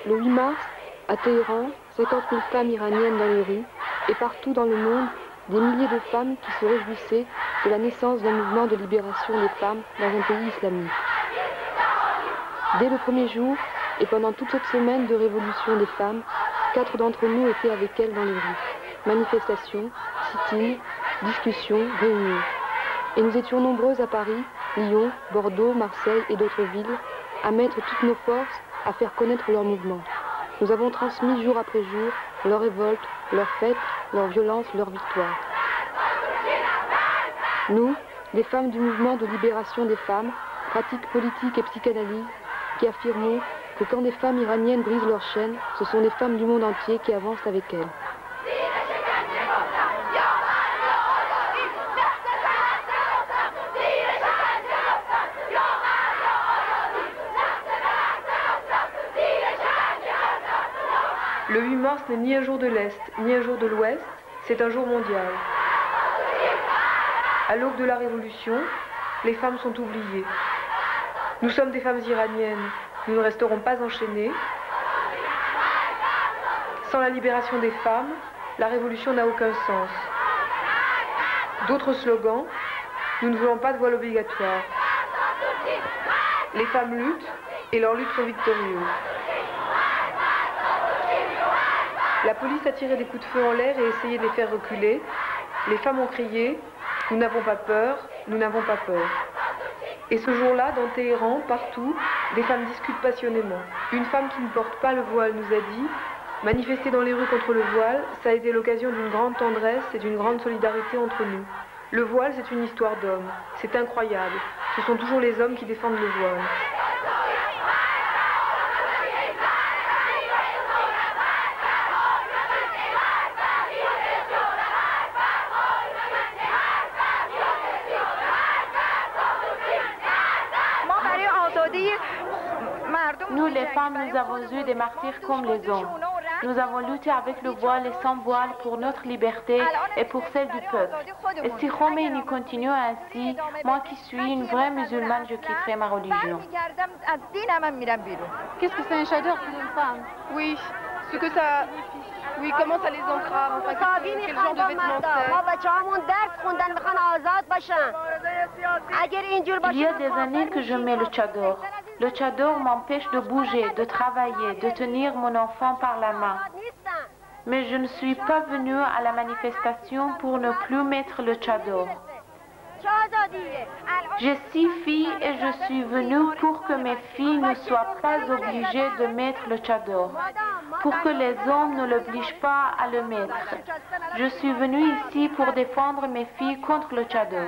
Le 8 mars, à Téhéran, 50 000 femmes iraniennes dans les rues, et partout dans le monde, des milliers de femmes qui se réjouissaient de la naissance d'un mouvement de libération des femmes dans un pays islamique. Dès le premier jour, et pendant toute cette semaine de révolution des femmes, 4 d'entre nous étaient avec elles dans les rues. Manifestations, sit-in, discussions, réunions. Et nous étions nombreuses à Paris, Lyon, Bordeaux, Marseille et d'autres villes, à mettre toutes nos forces à faire connaître leur mouvement. Nous avons transmis jour après jour leur révolte, leurs fêtes, leur violence, leur victoire. Nous, les femmes du mouvement de libération des femmes, pratiques politiques et psychanalyse, qui affirmons que quand des femmes iraniennes brisent leurs chaînes, ce sont des femmes du monde entier qui avancent avec elles. Le 8 mars n'est ni un jour de l'Est, ni un jour de l'Ouest, c'est un jour mondial. À l'aube de la Révolution, les femmes sont oubliées. Nous sommes des femmes iraniennes, nous ne resterons pas enchaînées. Sans la libération des femmes, la Révolution n'a aucun sens. D'autres slogans, nous ne voulons pas de voile obligatoire. Les femmes luttent et leurs luttes sont victorieuses. La police a tiré des coups de feu en l'air et essayé de les faire reculer. Les femmes ont crié « Nous n'avons pas peur, nous n'avons pas peur ». Et ce jour-là, dans Téhéran, partout, des femmes discutent passionnément. Une femme qui ne porte pas le voile nous a dit « Manifester dans les rues contre le voile, ça a été l'occasion d'une grande tendresse et d'une grande solidarité entre nous. Le voile, c'est une histoire d'hommes. C'est incroyable. Ce sont toujours les hommes qui défendent le voile. » Nous, les femmes, nous avons eu des martyrs comme les hommes. Nous avons lutté avec le voile et sans voile pour notre liberté et pour celle du peuple. Et si Khomeini continue ainsi, moi qui suis une vraie musulmane, je quitterai ma religion. Qu'est-ce que c'est un chador pour une femme? Oui, ce que ça... Oui, comment ça les entrave? Enfin, quel genre de vêtements c'est? Il y a des années que je mets le tchador. Le tchador m'empêche de bouger, de travailler, de tenir mon enfant par la main. Mais je ne suis pas venue à la manifestation pour ne plus mettre le tchador. J'ai 6 filles et je suis venue pour que mes filles ne soient pas obligées de mettre le tchador, pour que les hommes ne l'obligent pas à le mettre. Je suis venue ici pour défendre mes filles contre le tchador.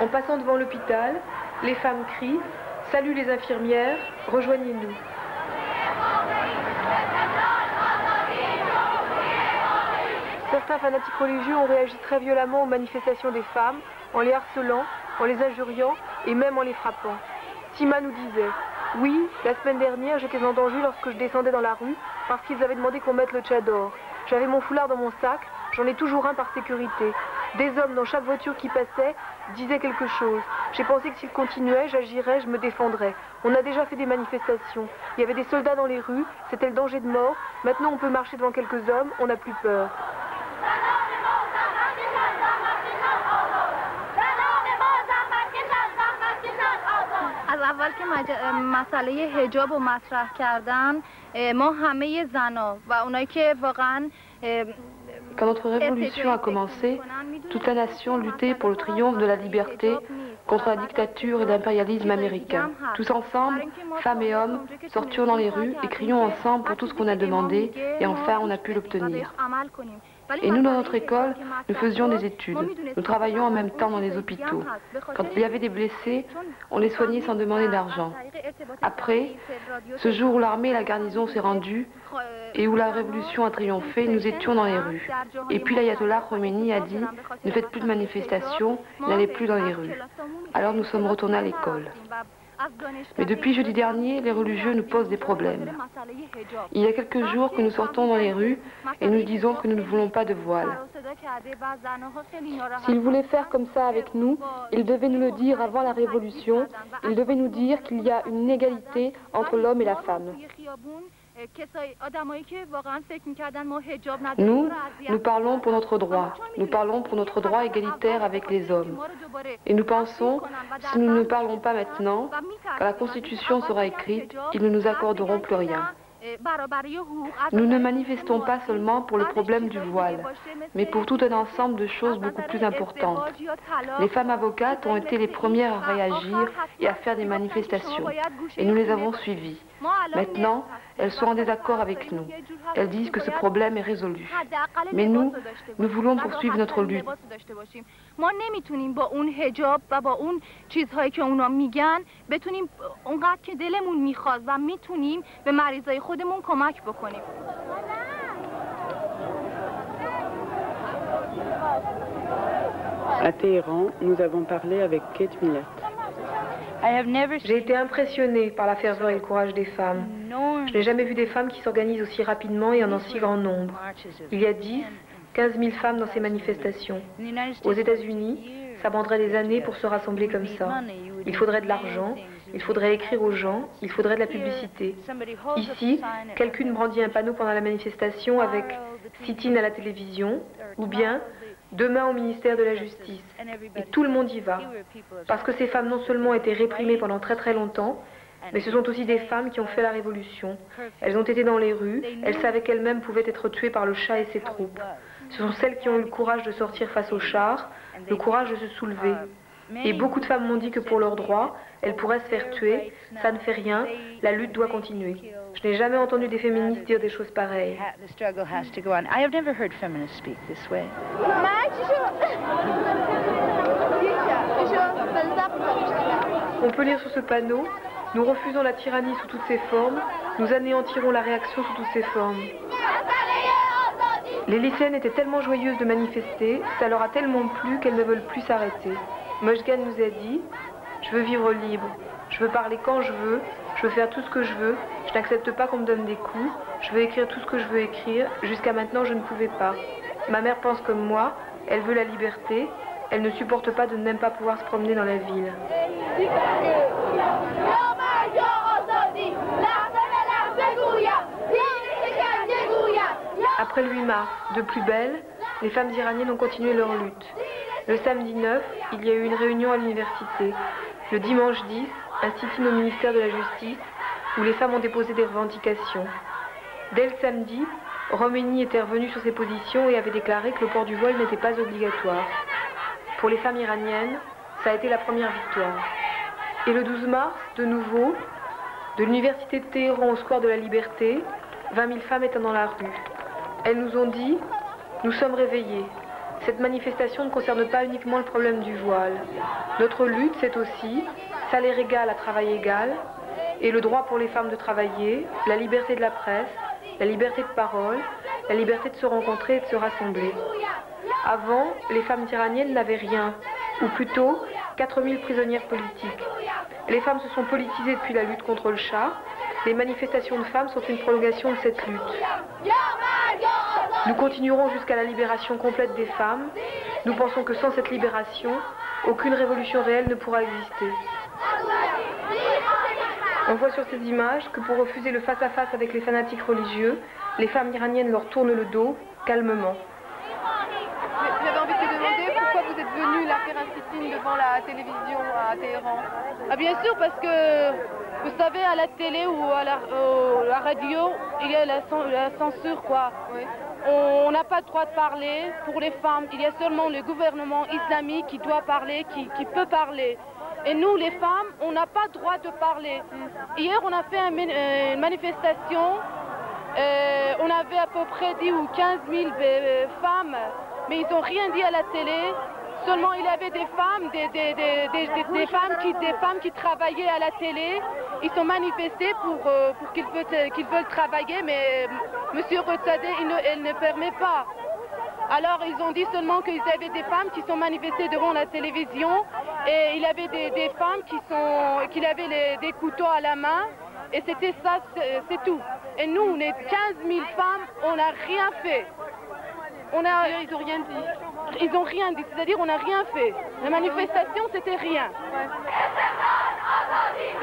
En passant devant l'hôpital, les femmes crient « Salut les infirmières, rejoignez-nous ». Certains fanatiques religieux ont réagi très violemment aux manifestations des femmes, en les harcelant, en les injuriant et même en les frappant. Sima nous disait « Oui, la semaine dernière, j'étais en danger lorsque je descendais dans la rue parce qu'ils avaient demandé qu'on mette le tchador. J'avais mon foulard dans mon sac, j'en ai toujours un par sécurité. Des hommes dans chaque voiture qui passait disaient quelque chose. J'ai pensé que s'ils continuaient, j'agirais, je me défendrais. On a déjà fait des manifestations. Il y avait des soldats dans les rues, c'était le danger de mort. Maintenant, on peut marcher devant quelques hommes, on n'a plus peur. از اول که مسئله حجاب رو مطرح کردن ما همه زنا و اونایی که واقعا Quand notre révolution a commencé, toute la nation luttait pour le triomphe de la liberté contre la dictature et l'impérialisme américain. Tous ensemble, femmes et hommes, sortions dans les rues et crions ensemble pour tout ce qu'on a demandé et enfin on a pu l'obtenir. Et nous, dans notre école, nous faisions des études. Nous travaillions en même temps dans les hôpitaux. Quand il y avait des blessés, on les soignait sans demander d'argent. Après, ce jour où l'armée et la garnison s'est rendue et où la révolution a triomphé, nous étions dans les rues. Et puis l'ayatollah Khomeini a dit « Ne faites plus de manifestations, n'allez plus dans les rues ». Alors nous sommes retournés à l'école. Mais depuis jeudi dernier, les religieux nous posent des problèmes. Il y a quelques jours que nous sortons dans les rues et nous disons que nous ne voulons pas de voile. S'ils voulaient faire comme ça avec nous, ils devaient nous le dire avant la Révolution. Ils devaient nous dire qu'il y a une inégalité entre l'homme et la femme. Nous parlons pour notre droit. Nous parlons pour notre droit égalitaire avec les hommes. Et nous pensons, si nous ne parlons pas maintenant, quand la Constitution sera écrite, ils ne nous accorderont plus rien. Nous ne manifestons pas seulement pour le problème du voile, mais pour tout un ensemble de choses beaucoup plus importantes. Les femmes avocates ont été les premières à réagir et à faire des manifestations, et nous les avons suivies. Maintenant, elles sont en désaccord avec nous. Elles disent que ce problème est résolu. Mais nous voulons poursuivre notre lutte. ما نمیتونیم با اون حجاب و با اون چیزهایی که اونا میگن بتونیم اونقدر که دلمون میخواد و میتونیم به مریضای خودمون کمک بکنیم. À Téhéran, nous avons parlé avec Kate Millett. J'ai été impressionnée par la ferveur et le courage des femmes. Je n'ai jamais vu des femmes qui s'organisent aussi rapidement et en si grand nombre. Il y a 15 000 femmes dans ces manifestations. Aux États-Unis, ça prendrait des années pour se rassembler comme ça. Il faudrait de l'argent, il faudrait écrire aux gens, il faudrait de la publicité. Ici, quelqu'un brandit un panneau pendant la manifestation avec « sit-in à la télévision » ou bien « demain au ministère de la Justice ». Et tout le monde y va. Parce que ces femmes non seulement étaient réprimées pendant très longtemps, mais ce sont aussi des femmes qui ont fait la révolution. Elles ont été dans les rues, elles savaient qu'elles-mêmes pouvaient être tuées par le Shah et ses troupes. Ce sont celles qui ont eu le courage de sortir face au char, le courage de se soulever. Et beaucoup de femmes m'ont dit que pour leurs droits, elles pourraient se faire tuer. Ça ne fait rien, la lutte doit continuer. Je n'ai jamais entendu des féministes dire des choses pareilles. On peut lire sur ce panneau: nous refusons la tyrannie sous toutes ses formes, nous anéantirons la réaction sous toutes ses formes. Les lycéennes étaient tellement joyeuses de manifester, ça leur a tellement plu qu'elles ne veulent plus s'arrêter. Mojgan nous a dit: je veux vivre libre, je veux parler quand je veux faire tout ce que je veux, je n'accepte pas qu'on me donne des coups, je veux écrire tout ce que je veux écrire, jusqu'à maintenant je ne pouvais pas. Ma mère pense comme moi, elle veut la liberté, elle ne supporte pas de ne même pas pouvoir se promener dans la ville. Après le 8 mars, de plus belle, les femmes iraniennes ont continué leur lutte. Le samedi 9, il y a eu une réunion à l'université. Le dimanche 10, un sit-in au ministère de la Justice, où les femmes ont déposé des revendications. Dès le samedi, Khomeini était revenu sur ses positions et avait déclaré que le port du voile n'était pas obligatoire. Pour les femmes iraniennes, ça a été la première victoire. Et le 12 mars, de nouveau, de l'université de Téhéran au square de la Liberté, 20 000 femmes étaient dans la rue. Elles nous ont dit: nous sommes réveillées. Cette manifestation ne concerne pas uniquement le problème du voile. Notre lutte, c'est aussi salaire égal à travail égal, et le droit pour les femmes de travailler, la liberté de la presse, la liberté de parole, la liberté de se rencontrer et de se rassembler. Avant, les femmes iraniennes n'avaient rien, ou plutôt 4000 prisonnières politiques. Les femmes se sont politisées depuis la lutte contre le Shah. Les manifestations de femmes sont une prolongation de cette lutte. Nous continuerons jusqu'à la libération complète des femmes. Nous pensons que sans cette libération, aucune révolution réelle ne pourra exister. On voit sur ces images que pour refuser le face-à-face avec les fanatiques religieux, les femmes iraniennes leur tournent le dos, calmement. J'avais envie de te demander pourquoi vous êtes venu là faire un sit-in devant la télévision à Téhéran. Ah, bien sûr, parce que vous savez, à la télé ou à la radio, il y a la censure, quoi. Oui. On n'a pas le droit de parler pour les femmes. Il y a seulement le gouvernement islamique qui doit parler, qui peut parler. Et nous, les femmes, on n'a pas le droit de parler. Hier, on a fait une manifestation. On avait à peu près 10 ou 15 000 femmes, mais ils n'ont rien dit à la télé. Seulement, il y avait des femmes, des femmes qui travaillaient à la télé. Ils sont manifestés pour qu'ils veulent travailler, mais M. Rotsadeh, elle ne permet pas. Alors, ils ont dit seulement qu'il y avait des femmes qui sont manifestées devant la télévision Et il y avait des femmes qui avaient des couteaux à la main. Et c'était ça, c'est tout. Et nous, on est 15 000 femmes, on n'a rien fait. Ils n'ont rien dit. Ils n'ont rien dit, c'est-à-dire on n'a rien fait. La manifestation, c'était rien.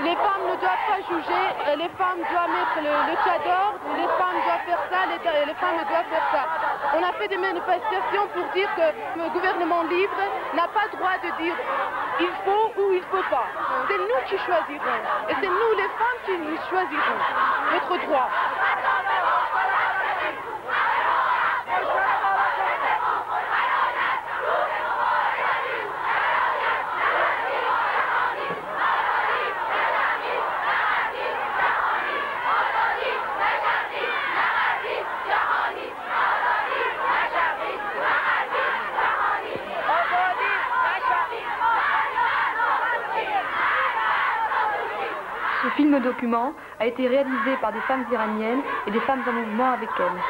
Les femmes ne doivent pas juger, les femmes doivent mettre le tchador, les femmes doivent faire ça, les femmes doivent faire ça. On a fait des manifestations pour dire que le gouvernement libre n'a pas le droit de dire il faut ou il ne faut pas. C'est nous qui choisirons. Et c'est nous les femmes qui choisirons notre droit. Ce film document a été réalisé par des femmes iraniennes et des femmes en mouvement avec elles.